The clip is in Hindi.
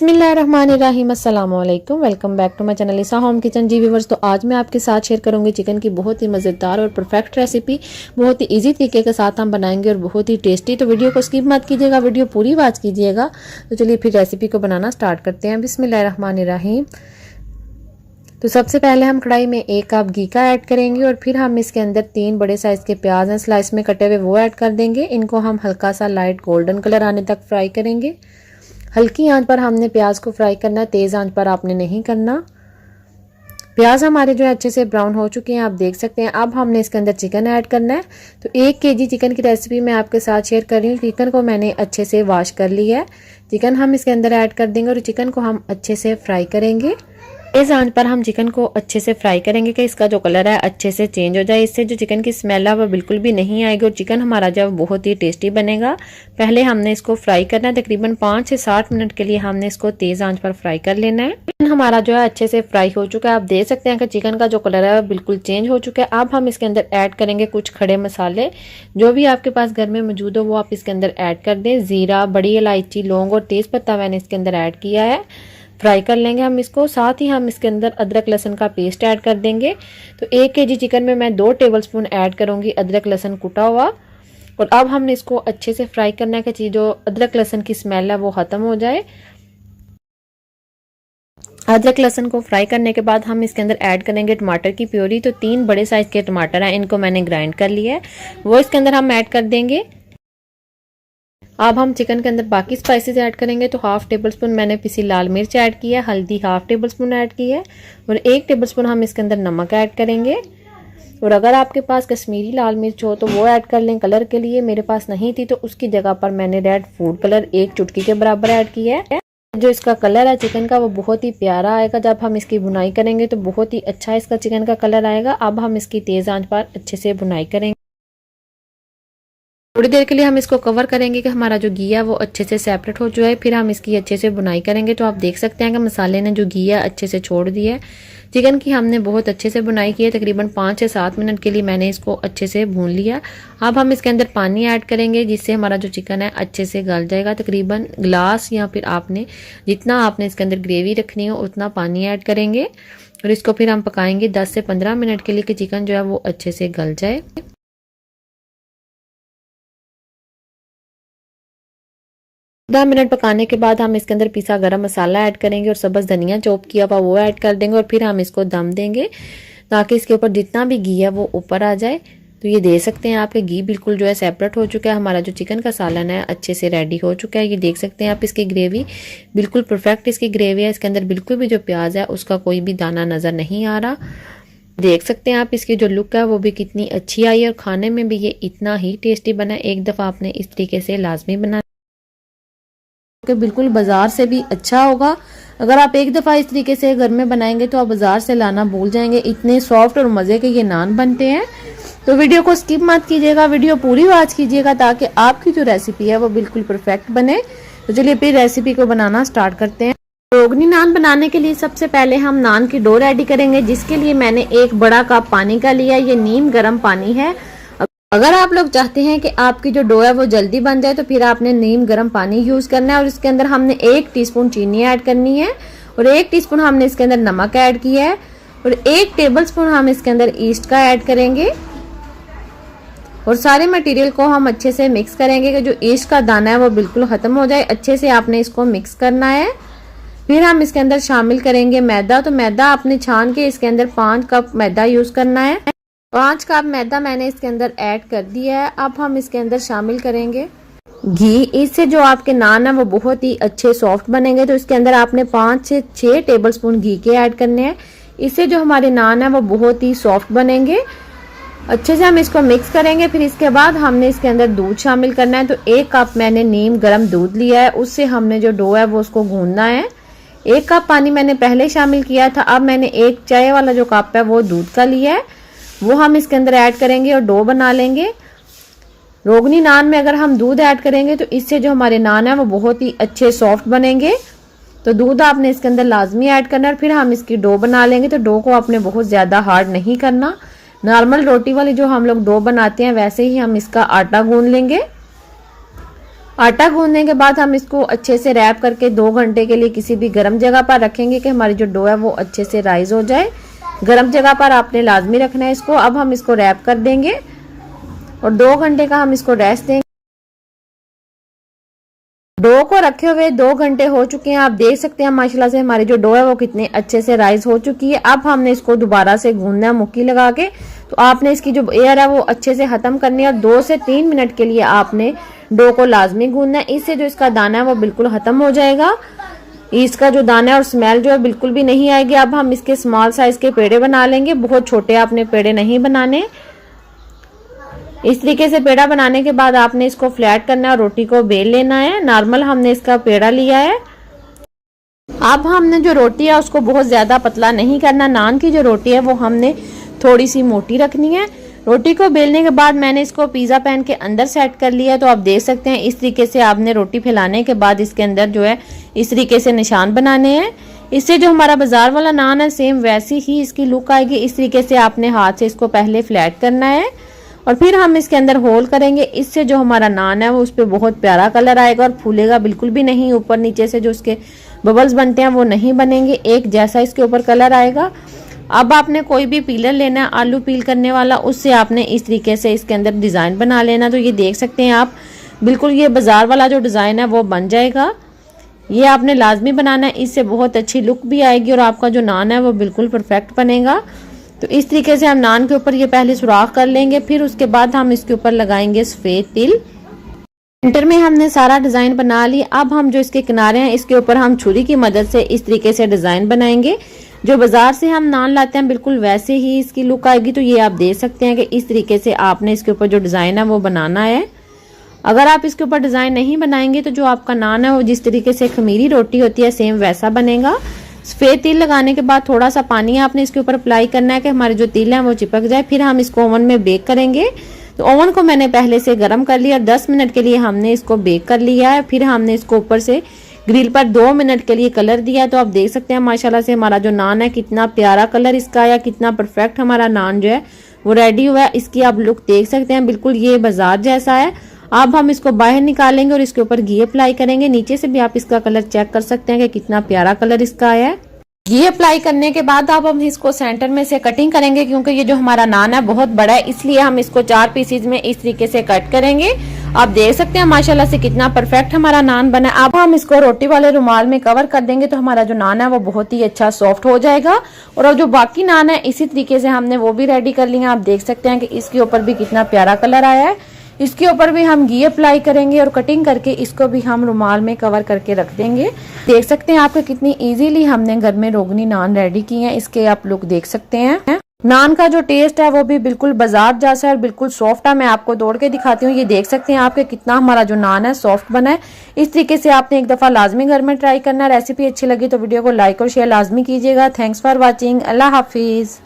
बिस्मिल्लाहिर्रहमानिर्रहीम अस्सलाम वालेकुम। Welcome back to my channel Isa home kitchen. जी व्यूअर्स, तो आज मैं आपके साथ शेयर करूंगी चिकन की बहुत ही मज़ेदार और परफेक्ट रेसिपी। बहुत ही इजी तरीके के साथ हम बनाएंगे और बहुत ही टेस्टी। तो वीडियो को स्किप मत कीजिएगा, वीडियो पूरी वॉच कीजिएगा। तो चलिए फिर रेसिपी को बनाना स्टार्ट करते हैं। बिस्मिल्लाहिर्रहमानिर्रहीम। तो सबसे पहले हम कढ़ाई में 1 कप घी का ऐड करेंगे और फिर हम इसके अंदर 3 बड़े साइज़ के प्याज हैं स्लाइस में कटे हुए, वो ऐड कर देंगे। इनको हम हल्का सा लाइट गोल्डन कलर आने तक फ्राई करेंगे। हल्की आंच पर हमने प्याज को फ्राई करना है, तेज़ आंच पर आपने नहीं करना। प्याज हमारे जो है अच्छे से ब्राउन हो चुके हैं, आप देख सकते हैं। अब हमने इसके अंदर चिकन ऐड करना है। तो 1 केजी चिकन की रेसिपी मैं आपके साथ शेयर कर रही हूँ। चिकन को मैंने अच्छे से वॉश कर लिया है। चिकन हम इसके अंदर ऐड कर देंगे और चिकन को हम अच्छे से फ्राई करेंगे। तेज आंच पर हम चिकन को अच्छे से फ्राई करेंगे कि इसका जो कलर है अच्छे से चेंज हो जाए। इससे जो चिकन की स्मेल है वो बिल्कुल भी नहीं आएगी और चिकन हमारा जो बहुत ही टेस्टी बनेगा। पहले हमने इसको फ्राई करना है, तकरीबन 5 से 7 मिनट के लिए हमने इसको तेज आंच पर फ्राई कर लेना है। चिकन हमारा जो है अच्छे से फ्राई हो चुका है। आप देख सकते हैं कि चिकन का जो कलर है वो बिल्कुल चेंज हो चुका है। अब हम इसके अंदर ऐड करेंगे कुछ खड़े मसाले, जो भी आपके पास घर में मौजूद हो वो आप इसके अंदर ऐड कर दें। जीरा, बड़ी इलायची, लौंग और तेज पत्ता मैंने इसके अंदर ऐड किया है। फ्राई कर लेंगे हम इसको। साथ ही हम इसके अंदर अदरक लहसुन का पेस्ट ऐड कर देंगे। तो 1 केजी चिकन में मैं 2 टेबलस्पून ऐड करूंगी अदरक लहसुन कुटा हुआ। और अब हमने इसको अच्छे से फ्राई करना है कि जो अदरक लहसुन की स्मेल है वो खत्म हो जाए। अदरक लहसुन को फ्राई करने के बाद हम इसके अंदर ऐड करेंगे टमाटर की प्योरी। तो 3 बड़े साइज के टमाटर हैं, इनको मैंने ग्राइंड कर लिया है, वो इसके अंदर हम ऐड कर देंगे। अब हम चिकन के अंदर बाकी स्पाइसेस ऐड करेंगे। तो 1/2 टेबलस्पून मैंने पिसी लाल मिर्च ऐड की है, हल्दी 1/2 टेबलस्पून ऐड की है और 1 टेबलस्पून हम इसके अंदर नमक ऐड करेंगे। और अगर आपके पास कश्मीरी लाल मिर्च हो तो वो ऐड कर लें कलर के लिए। मेरे पास नहीं थी तो उसकी जगह पर मैंने रेड फूड कलर 1 चुटकी के बराबर ऐड किया है। जो इसका कलर है चिकन का वो बहुत ही प्यारा आएगा। जब हम इसकी बुनाई करेंगे तो बहुत ही अच्छा इसका चिकन का कलर आएगा। अब हम इसकी तेज आंच पर अच्छे से बुनाई करेंगे। थोड़ी देर के लिए हम इसको कवर करेंगे कि हमारा जो घी है वो अच्छे से सेपरेट हो जाए। फिर हम इसकी अच्छे से बुनाई करेंगे। तो आप देख सकते हैं कि मसाले ने जो घी है अच्छे से छोड़ दिया है। चिकन की हमने बहुत अच्छे से बुनाई की है, तकरीबन 5 से 7 मिनट के लिए मैंने इसको अच्छे से भून लिया। अब हम इसके अंदर पानी ऐड करेंगे जिससे हमारा जो चिकन है अच्छे से गल जाएगा। तकरीबन ग्लास या फिर आपने जितना आपने इसके अंदर ग्रेवी रखनी हो उतना पानी ऐड करेंगे और इसको फिर हम पकाएंगे 10 से 15 मिनट के लिए कि चिकन जो है वो अच्छे से गल जाए। 10 मिनट पकाने के बाद हम इसके अंदर पिसा गरम मसाला ऐड करेंगे और सब्ज़ धनिया चॉप किया हुआ वो ऐड कर देंगे और फिर हम इसको दम देंगे ताकि इसके ऊपर जितना भी घी है वो ऊपर आ जाए। तो ये देख सकते हैं आपके घी बिल्कुल जो है सेपरेट हो चुका है। हमारा जो चिकन का सालन है अच्छे से रेडी हो चुका है। ये देख सकते हैं आप, इसकी ग्रेवी बिल्कुल परफेक्ट इसकी ग्रेवी है। इसके अंदर बिल्कुल भी जो प्याज है उसका कोई भी दाना नज़र नहीं आ रहा। देख सकते हैं आप इसकी जो लुक है वो भी कितनी अच्छी आई है और खाने में भी ये इतना ही टेस्टी बना। एक दफ़ा आपने इस तरीके से लाजमी बना कि बिल्कुल बाजार से भी अच्छा होगा। अगर आप एक दफ़ा इस तरीके से घर में बनाएंगे तो आप बाजार से लाना भूल जाएंगे। इतने सॉफ्ट और मज़े के ये नान बनते हैं। तो वीडियो को स्किप मत कीजिएगा, वीडियो पूरी वॉच कीजिएगा ताकि आपकी जो रेसिपी है वो बिल्कुल परफेक्ट बने। तो चलिए फिर रेसिपी को बनाना स्टार्ट करते हैं। रोगनी नान बनाने के लिए सबसे पहले हम नान की डो रेडी करेंगे, जिसके लिए मैंने 1 बड़ा कप पानी का लिया। ये नीम गर्म पानी है। अगर आप लोग चाहते हैं कि आपकी जो डो है वो जल्दी बन जाए तो फिर आपने नीम गर्म पानी यूज करना है और इसके अंदर हमने 1 टीस्पून चीनी ऐड करनी है और 1 टीस्पून हमने इसके अंदर नमक ऐड किया है और 1 टेबलस्पून हम इसके अंदर ईस्ट का ऐड करेंगे और सारे मटेरियल को हम अच्छे से मिक्स करेंगे कि जो ईस्ट का दाना है वो बिल्कुल खत्म हो जाए। अच्छे से आपने इसको मिक्स करना है। फिर हम इसके अंदर शामिल करेंगे मैदा। तो मैदा आपने छान के इसके अंदर 5 कप मैदा यूज करना है। 5 कप मैदा मैंने इसके अंदर ऐड कर दिया है। अब हम इसके अंदर शामिल करेंगे घी। इससे जो आपके नान है वो बहुत ही अच्छे सॉफ्ट बनेंगे। तो इसके अंदर आपने 5 से 6 टेबलस्पून घी के ऐड करने हैं। इससे जो हमारे नान है वो बहुत ही सॉफ्ट बनेंगे। अच्छे से हम इसको मिक्स करेंगे। फिर इसके बाद हमने इसके अंदर दूध शामिल करना है। तो 1 कप मैंने नीम गर्म दूध लिया है, उससे हमने जो डो है वो उसको गूंदना है। 1 कप पानी मैंने पहले शामिल किया था। अब मैंने 1 चाय वाला जो कप है वो दूध का लिया है, वो हम इसके अंदर ऐड करेंगे और डो बना लेंगे। रोगनी नान में अगर हम दूध ऐड करेंगे तो इससे जो हमारे नान है वो बहुत ही अच्छे सॉफ्ट बनेंगे। तो दूध आपने इसके अंदर लाजमी ऐड करना है। फिर हम इसकी डो बना लेंगे। तो डो को आपने बहुत ज़्यादा हार्ड नहीं करना, नॉर्मल रोटी वाली जो हम लोग डो बनाते हैं वैसे ही हम इसका आटा गूंद लेंगे। आटा गूंदने के बाद हम इसको अच्छे से रैप करके 2 घंटे के लिए किसी भी गर्म जगह पर रखेंगे कि हमारी जो डो है वो अच्छे से राइज हो जाए। गर्म जगह पर आपने लाजमी रखना है इसको। अब हम इसको रैप कर देंगे और 2 घंटे का हम इसको रेस्ट देंगे। डो को रखे हुए 2 घंटे हो चुके हैं। आप देख सकते हैं माशाल्लाह से हमारी जो डो है वो कितने अच्छे से राइज हो चुकी है। अब हमने इसको दोबारा से गूंदना है मुक्की लगा के। तो आपने इसकी जो एयर है वो अच्छे से खत्म करनी है और 2 से 3 मिनट के लिए आपने डो को लाजमी गूंदना है। इससे जो इसका दाना है वो बिल्कुल खत्म हो जाएगा। इसका जो दाना है और स्मेल जो है बिल्कुल भी नहीं आएगी। अब हम इसके स्मॉल साइज के पेड़े बना लेंगे। बहुत छोटे आपने पेड़े नहीं बनाने। इस तरीके से पेड़ा बनाने के बाद आपने इसको फ्लैट करना है और रोटी को बेल लेना है। नॉर्मल हमने इसका पेड़ा लिया है। अब हमने जो रोटी है उसको बहुत ज्यादा पतला नहीं करना। नान की जो रोटी है वो हमने थोड़ी सी मोटी रखनी है। रोटी को बेलने के बाद मैंने इसको पिज्जा पैन के अंदर सेट कर लिया है। तो आप देख सकते हैं इस तरीके से आपने रोटी फैलाने के बाद इसके अंदर जो है इस तरीके से निशान बनाने हैं। इससे जो हमारा बाजार वाला नान है सेम वैसी ही इसकी लुक आएगी। इस तरीके से आपने हाथ से इसको पहले फ्लैट करना है और फिर हम इसके अंदर होल करेंगे। इससे जो हमारा नान है वो उस पर बहुत प्यारा कलर आएगा और फूलेगा बिल्कुल भी नहीं। ऊपर नीचे से जो इसके बबल्स बनते हैं वो नहीं बनेंगे, एक जैसा इसके ऊपर कलर आएगा। अब आपने कोई भी पीलर लेना है आलू पील करने वाला, उससे आपने इस तरीके से इसके अंदर डिजाइन बना लेना। तो ये देख सकते हैं आप बिल्कुल ये बाजार वाला जो डिजाइन है वो बन जाएगा। ये आपने लाजमी बनाना है, इससे बहुत अच्छी लुक भी आएगी और आपका जो नान है वो बिल्कुल परफेक्ट बनेगा। तो इस तरीके से हम नान के ऊपर ये पहले सुराख कर लेंगे, फिर उसके बाद हम इसके ऊपर लगाएंगे सफेद तिल। सेंटर में हमने सारा डिजाइन बना लिया। अब हम जो इसके किनारे हैं इसके ऊपर हम छुरी की मदद से इस तरीके से डिजाइन बनाएंगे। जो बाजार से हम नान लाते हैं बिल्कुल वैसे ही इसकी लुक आएगी। तो ये आप देख सकते हैं कि इस तरीके से आपने इसके ऊपर जो डिजाइन है वो बनाना है। अगर आप इसके ऊपर डिजाइन नहीं बनाएंगे तो जो आपका नान है वो जिस तरीके से खमीरी रोटी होती है सेम वैसा बनेगा। सफेद तिल लगाने के बाद थोड़ा सा पानी आपने इसके ऊपर अप्लाई करना है कि हमारे जो तिल है वो चिपक जाए। फिर हम इसको ओवन में बेक करेंगे। तो ओवन को मैंने पहले से गर्म कर लिया और 10 मिनट के लिए हमने इसको बेक कर लिया है। फिर हमने इसको ऊपर से ग्रिल पर 2 मिनट के लिए कलर दिया। तो आप देख सकते हैं माशाल्लाह से हमारा जो नान है कितना प्यारा कलर इसका आया, कितना परफेक्ट हमारा नान जो है वो रेडी हुआ है। इसकी आप लुक देख सकते हैं बिल्कुल ये बाजार जैसा है। अब हम इसको बाहर निकालेंगे और इसके ऊपर घी अप्लाई करेंगे। नीचे से भी आप इसका कलर चेक कर सकते हैं कि कितना प्यारा कलर इसका आया है। घी अप्लाई करने के बाद अब हम इसको सेंटर में से कटिंग करेंगे, क्योंकि ये जो हमारा नान है बहुत बड़ा है, इसलिए हम इसको 4 पीसेज में इस तरीके से कट करेंगे। आप देख सकते हैं माशाल्लाह से कितना परफेक्ट हमारा नान बना है। अब हम इसको रोटी वाले रुमाल में कवर कर देंगे तो हमारा जो नान है वो बहुत ही अच्छा सॉफ्ट हो जाएगा। और जो बाकी नान है इसी तरीके से हमने वो भी रेडी कर लिया। आप देख सकते हैं कि इसके ऊपर भी कितना प्यारा कलर आया है। इसके ऊपर भी हम घी अप्लाई करेंगे और कटिंग करके इसको भी हम रुमाल में कवर करके रख देंगे। देख सकते हैं आपको कितनी इजीली हमने घर में रोगनी नान रेडी की है। इसके आप लुक देख सकते हैं। नान का जो टेस्ट है वो भी बिल्कुल बाजार जैसा है और बिल्कुल सॉफ्ट है। मैं आपको तोड़ के दिखाती हूँ। ये देख सकते हैं आपके कितना हमारा जो नान है सॉफ्ट बना है। इस तरीके से आपने एक दफा लाजमी घर में ट्राई करना है। रेसिपी अच्छी लगी तो वीडियो को लाइक और शेयर लाजमी कीजिएगा। Thanks for watching. Allah Hafiz.